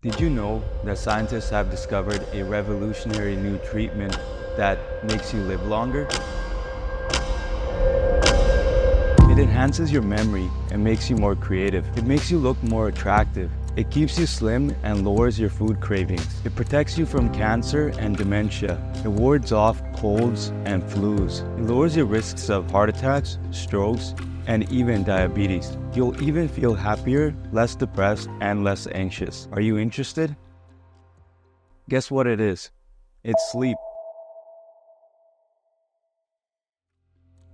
Did you know that scientists have discovered a revolutionary new treatment that makes you live longer? It enhances your memory and makes you more creative. It makes you look more attractive. It keeps you slim and lowers your food cravings. It protects you from cancer and dementia. It wards off colds and flus. It lowers your risks of heart attacks, strokes, and even diabetes. You'll even feel happier, less depressed, and less anxious. Are you interested? Guess what it is? It's sleep.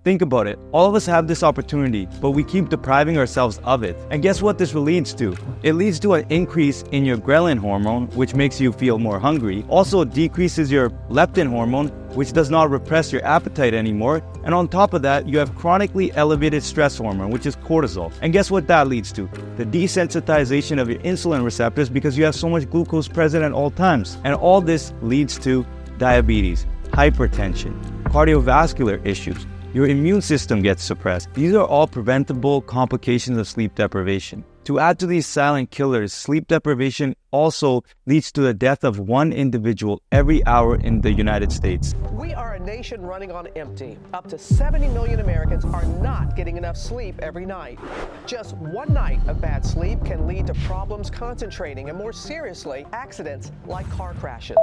Think about it. All of us have this opportunity, but we keep depriving ourselves of it. And guess what this leads to? It leads to an increase in your Grelin hormone, which makes you feel more hungry. Also, it decreases your Leptin hormone, which does not repress your appetite anymore. And on top of that, you have chronically elevated stress hormone, which is cortisol. And guess what that leads to? The desensitization of your insulin receptors because you have so much glucose present at all times. And all this leads to diabetes, hypertension, cardiovascular issues. Your immune system gets suppressed. These are all preventable complications of sleep deprivation. To add to these silent killers, sleep deprivation also leads to the death of one individual every hour in the United States. We are a nation running on empty. Up to 70 million Americans are not getting enough sleep every night. Just one night of bad sleep can lead to problems concentrating and, more seriously, accidents like car crashes.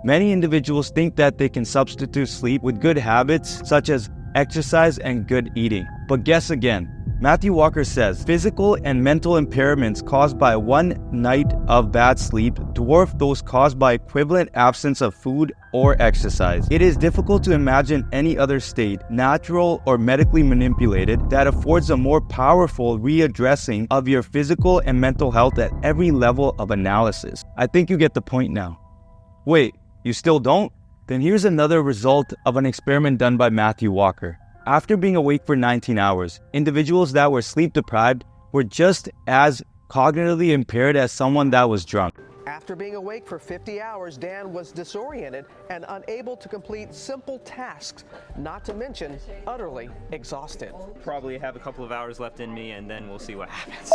Many individuals think that they can substitute sleep with good habits such as exercise and good eating. But guess again. Matthew Walker says, physical and mental impairments caused by one night of bad sleep dwarf those caused by equivalent absence of food or exercise. It is difficult to imagine any other state, natural or medically manipulated, that affords a more powerful readdressing of your physical and mental health at every level of analysis. I think you get the point now. Wait, you still don't? Then here's another result of an experiment done by Matthew Walker. After being awake for 19 hours, individuals that were sleep deprived were just as cognitively impaired as someone that was drunk. After being awake for 50 hours, Dan was disoriented and unable to complete simple tasks, not to mention utterly exhausted. Probably have a couple of hours left in me and then we'll see what happens.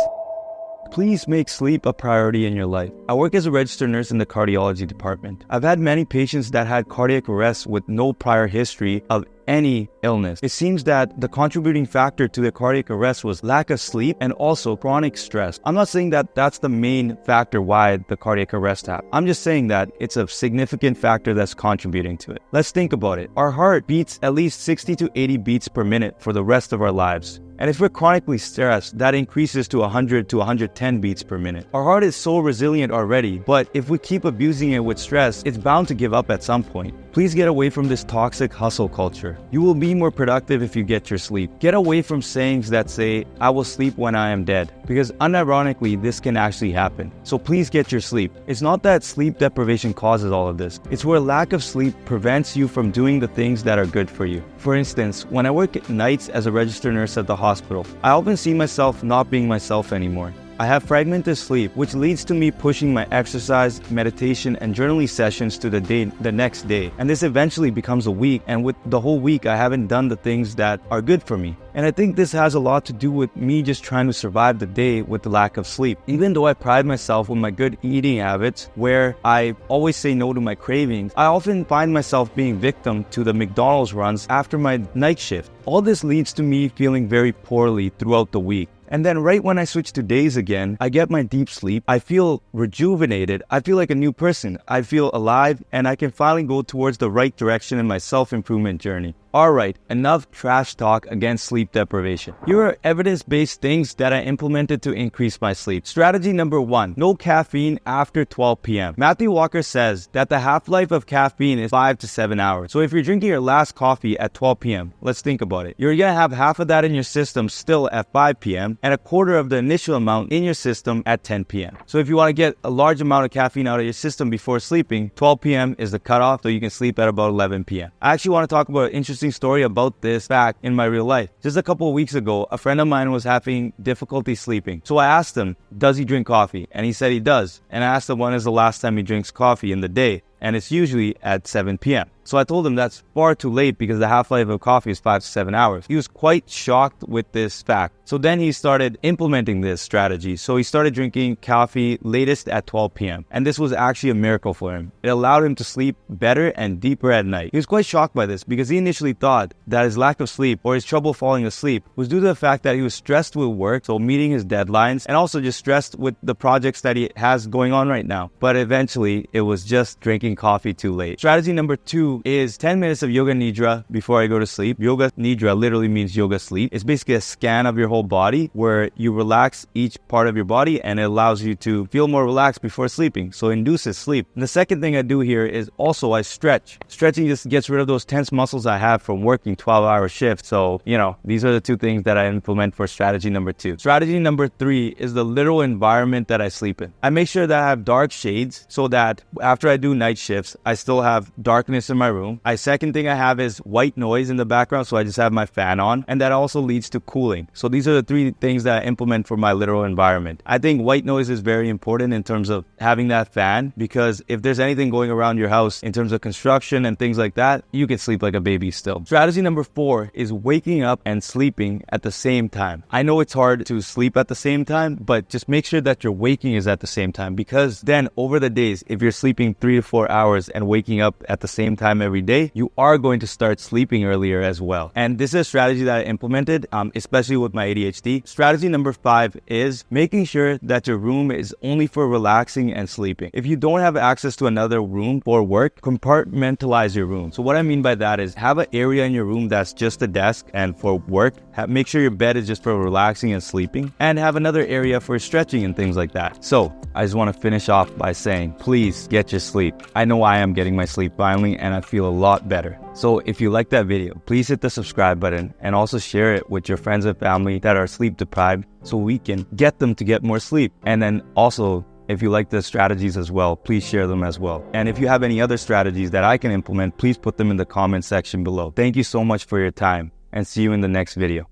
Please make sleep a priority in your life. I work as a registered nurse in the cardiology department. I've had many patients that had cardiac arrest with no prior history of any illness. It seems that the contributing factor to the cardiac arrest was lack of sleep and also chronic stress. I'm not saying that that's the main factor why the cardiac arrest happened. I'm just saying that it's a significant factor that's contributing to it. Let's think about it. Our heart beats at least 60 to 80 beats per minute for the rest of our lives. And if we're chronically stressed, that increases to 100 to 110 beats per minute. Our heart is so resilient already, but if we keep abusing it with stress, it's bound to give up at some point. Please get away from this toxic hustle culture. You will be more productive if you get your sleep. Get away from sayings that say, I will sleep when I am dead, because unironically, this can actually happen. So please get your sleep. It's not that sleep deprivation causes all of this. It's where lack of sleep prevents you from doing the things that are good for you. For instance, when I work at nights as a registered nurse at the hospital, I often see myself not being myself anymore. I have fragmented sleep, which leads to me pushing my exercise, meditation, and journaling sessions to the next day. And this eventually becomes a week, and with the whole week, I haven't done the things that are good for me. And I think this has a lot to do with me just trying to survive the day with the lack of sleep. Even though I pride myself with my good eating habits, where I always say no to my cravings, I often find myself being victim to the McDonald's runs after my night shift. All this leads to me feeling very poorly throughout the week. And then right when I switch to days again, I get my deep sleep. I feel rejuvenated. I feel like a new person. I feel alive, and I can finally go towards the right direction in my self-improvement journey. Alright, enough trash talk against sleep deprivation. Here are evidence-based things that I implemented to increase my sleep. Strategy number 1, no caffeine after 12 p.m. Matthew Walker says that the half-life of caffeine is 5 to 7 hours. So if you're drinking your last coffee at 12 p.m., let's think about it. You're gonna have half of that in your system still at 5 p.m. and a quarter of the initial amount in your system at 10 p.m. So if you want to get a large amount of caffeine out of your system before sleeping, 12 p.m. is the cutoff, so you can sleep at about 11 p.m. I actually want to talk about an interesting story about this fact in my real life. Just a couple of weeks ago, a friend of mine was having difficulty sleeping. So I asked him, does he drink coffee? And he said he does. And I asked him when is the last time he drinks coffee in the day. and it's usually at 7 p.m. So I told him that's far too late because the half-life of coffee is 5 to 7 hours. He was quite shocked with this fact. So then he started implementing this strategy. So he started drinking coffee latest at 12 p.m. And this was actually a miracle for him. It allowed him to sleep better and deeper at night. He was quite shocked by this because he initially thought that his lack of sleep or his trouble falling asleep was due to the fact that he was stressed with work, so meeting his deadlines, and also just stressed with the projects that he has going on right now. But eventually, it was just drinking coffee too late. Strategy number 2 is 10 minutes of yoga nidra before I go to sleep. Yoga nidra literally means yoga sleep. It's basically a scan of your whole body where you relax each part of your body and it allows you to feel more relaxed before sleeping. So it induces sleep. And the second thing I do here is also I stretch. Stretching just gets rid of those tense muscles I have from working 12-hour shifts. So, these are the 2 things that I implement for strategy number 2. Strategy number 3 is the literal environment that I sleep in. I make sure that I have dark shades so that after I do night shifts, I still have darkness in my room. Second thing I have is white noise in the background, so I just have my fan on, and that also leads to cooling. So these are the 3 things that I implement for my literal environment. I think white noise is very important in terms of having that fan, because if there's anything going around your house in terms of construction and things like that, you can sleep like a baby still. Strategy number 4 is waking up and sleeping at the same time. I know it's hard to sleep at the same time, but just make sure that your waking is at the same time, because then over the days, if you're sleeping 3 to 4 hours and waking up at the same time every day, you are going to start sleeping earlier as well. And this is a strategy that I implemented, especially with my ADHD. Strategy number 5 is making sure that your room is only for relaxing and sleeping. If you don't have access to another room for work, compartmentalize your room. So what I mean by that is have an area in your room that's just a desk and for work. Make sure your bed is just for relaxing and sleeping, and have another area for stretching and things like that. So I just want to finish off by saying, please get your sleep. I know I am getting my sleep finally, and I feel a lot better. So if you like that video, please hit the subscribe button and also share it with your friends and family that are sleep deprived so we can get them to get more sleep. And then also, if you like the strategies as well, please share them as well. And if you have any other strategies that I can implement, please put them in the comment section below. Thank you so much for your time, and see you in the next video.